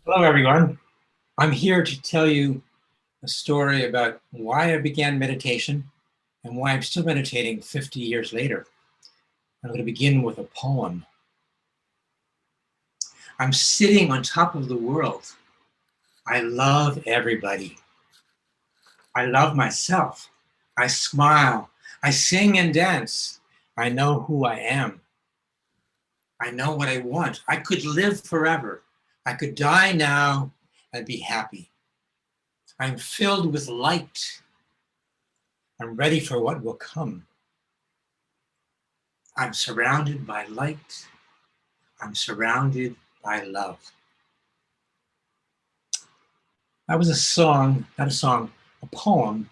Hello, everyone. I'm here to tell you a story about why I began meditation and why I'm still meditating 50 years later. I'm going to begin with a poem. I'm sitting on top of the world. I love everybody. I love myself. I smile. I sing and dance. I know who I am. I know what I want. I could live forever. I could die now and be happy. I'm filled with light. I'm ready for what will come. I'm surrounded by light. I'm surrounded by love. That was a song, not a song, a poem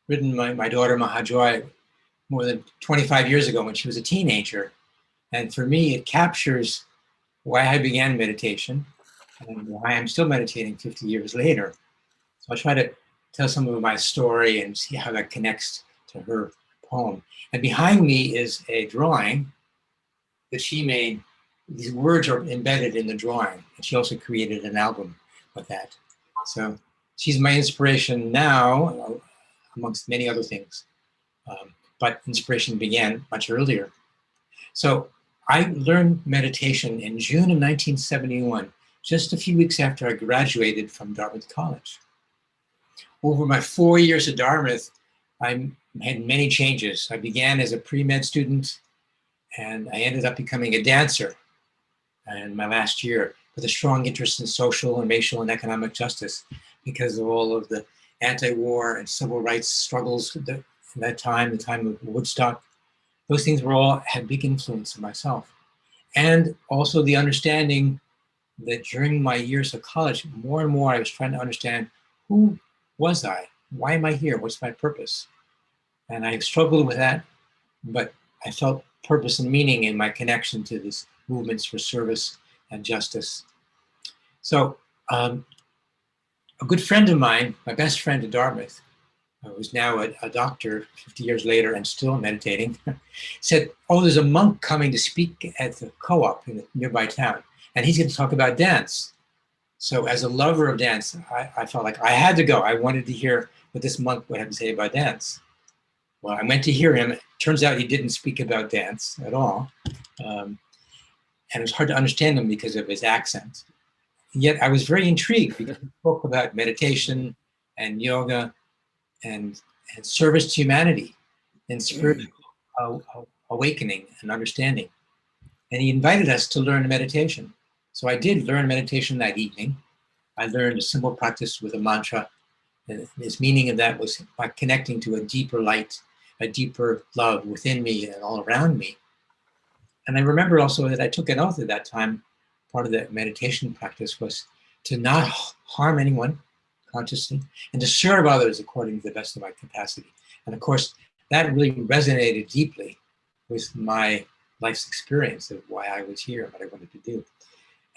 written by my daughter Mahajoy more than 25 years ago when she was a teenager. And for me, it captures why I began meditation and why I'm still meditating 50 years later. So I'll try to tell some of my story and see how that connects to her poem. And behind me is a drawing that she made. These words are embedded in the drawing, and she also created an album with that. So she's my inspiration now, amongst many other things. But inspiration began much earlier. So I learned meditation in June of 1971, just a few weeks after I graduated from Dartmouth College. Over my 4 years at Dartmouth, I had many changes. I began as a pre-med student, and I ended up becoming a dancer in my last year with a strong interest in social and racial and economic justice because of all of the anti-war and civil rights struggles in that time, the time of Woodstock. Those things were all had big influence on myself. And also the understanding that during my years of college, more and more I was trying to understand, who was I? Why am I here? What's my purpose? And I struggled with that, but I felt purpose and meaning in my connection to these movements for service and justice. So a good friend of mine, my best friend at Dartmouth, who's now a doctor 50 years later and still meditating, said, oh, there's a monk coming to speak at the co-op in the nearby town, and he's going to talk about dance. So as a lover of dance, I felt like I had to go. I wanted to hear what this monk would have to say about dance. Well, I went to hear him. It turns out he didn't speak about dance at all. And it was hard to understand him because of his accent. Yet I was very intrigued because he spoke about meditation and yoga and, and service to humanity and spiritual awakening and understanding. And he invited us to learn meditation. So I did learn meditation that evening. I learned a simple practice with a mantra. And his meaning of that was by connecting to a deeper light, a deeper love within me and all around me. And I remember also that I took an oath at that time. Part of the meditation practice was to not harm anyone consciously and to serve others according to the best of my capacity. And of course, that really resonated deeply with my life's experience of why I was here and what I wanted to do.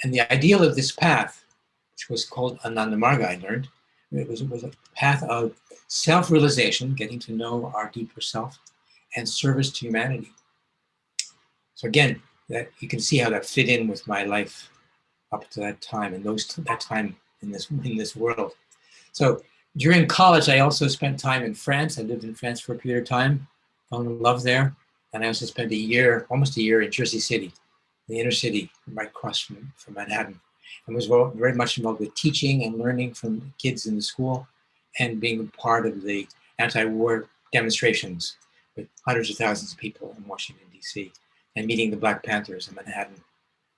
And the ideal of this path, which was called Ananda Marga, I learned, it was a path of self-realization, getting to know our deeper self, and service to humanity. So again, that you can see how that fit in with my life up to that time and that time in this world. So during college, I also spent time in France. I lived in France for a period of time, fell in love there, and I also spent almost a year in Jersey City, the inner city, right across from Manhattan, and was very much involved with teaching and learning from kids in the school, and being part of the anti-war demonstrations with hundreds of thousands of people in Washington, D.C., and meeting the Black Panthers in Manhattan.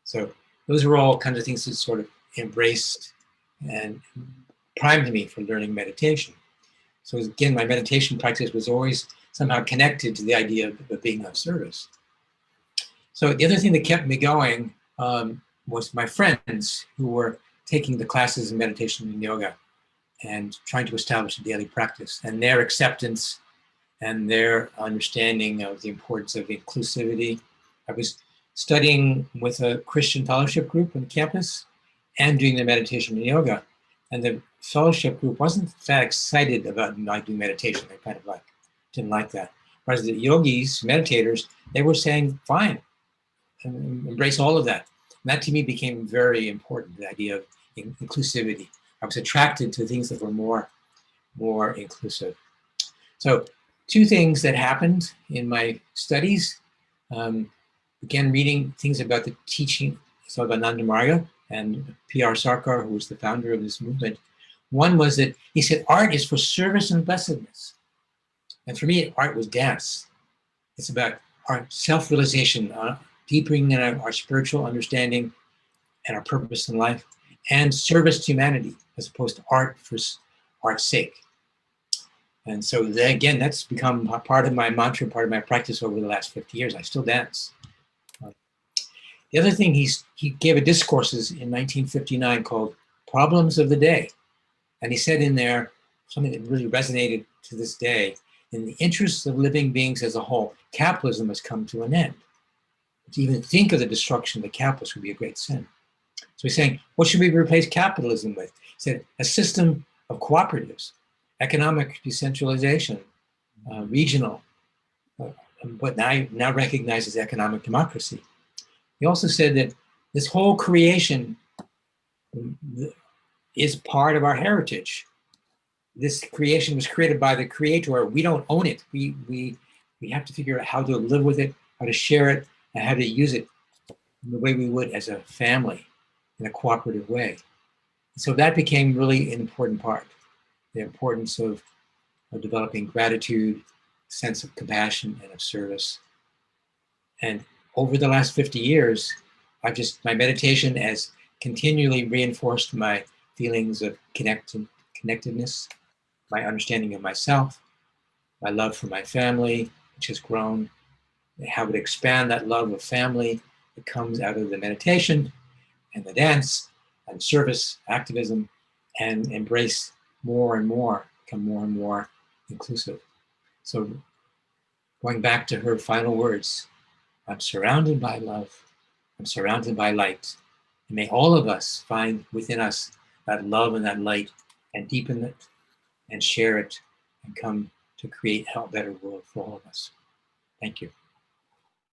So those were all kinds of things that sort of embraced and primed me for learning meditation. So again, my meditation practice was always somehow connected to the idea of being of service. So the other thing that kept me going was my friends who were taking the classes in meditation and yoga and trying to establish a daily practice, and their acceptance and their understanding of the importance of inclusivity. I was studying with a Christian fellowship group on campus and doing the meditation and yoga. And the fellowship group wasn't that excited about not doing meditation. They kind of didn't like that. Whereas the yogis, meditators, they were saying, fine, and embrace all of that. And that to me became very important, the idea of inclusivity. I was attracted to things that were more inclusive. So 2 things that happened in my studies, began reading things about the teaching of Anandamaria and P.R. Sarkar, who was the founder of this movement. One was that he said, art is for service and blessedness. And for me, art was dance. It's about our self-realization, deepening in our spiritual understanding and our purpose in life, and service to humanity, as opposed to art for art's sake. And so then, again, that's become part of my mantra, part of my practice over the last 50 years. I still dance. The other thing, he gave a discourses in 1959 called Problems of the Day. And he said in there something that really resonated to this day: in the interests of living beings as a whole, capitalism has come to an end. To even think of the destruction of the capitalists would be a great sin. So he's saying, what should we replace capitalism with? He said, a system of cooperatives, economic decentralization, regional, but now recognized as economic democracy. He also said that this whole creation is part of our heritage. This creation was created by the creator. We don't own it. We have to figure out how to live with it, how to share it, and how to use it in the way we would as a family, in a cooperative way. So that became really an important part, the importance of developing gratitude, sense of compassion, and of service. And over the last 50 years, my meditation has continually reinforced my feelings of connectedness, my understanding of myself, my love for my family, which has grown, how to expand that love of family that comes out of the meditation and the dance and service, activism, and embrace more and more, become more and more inclusive. So going back to her final words, I'm surrounded by love, I'm surrounded by light. And may all of us find within us that love and that light and deepen it and share it and come to create a better world for all of us. Thank you.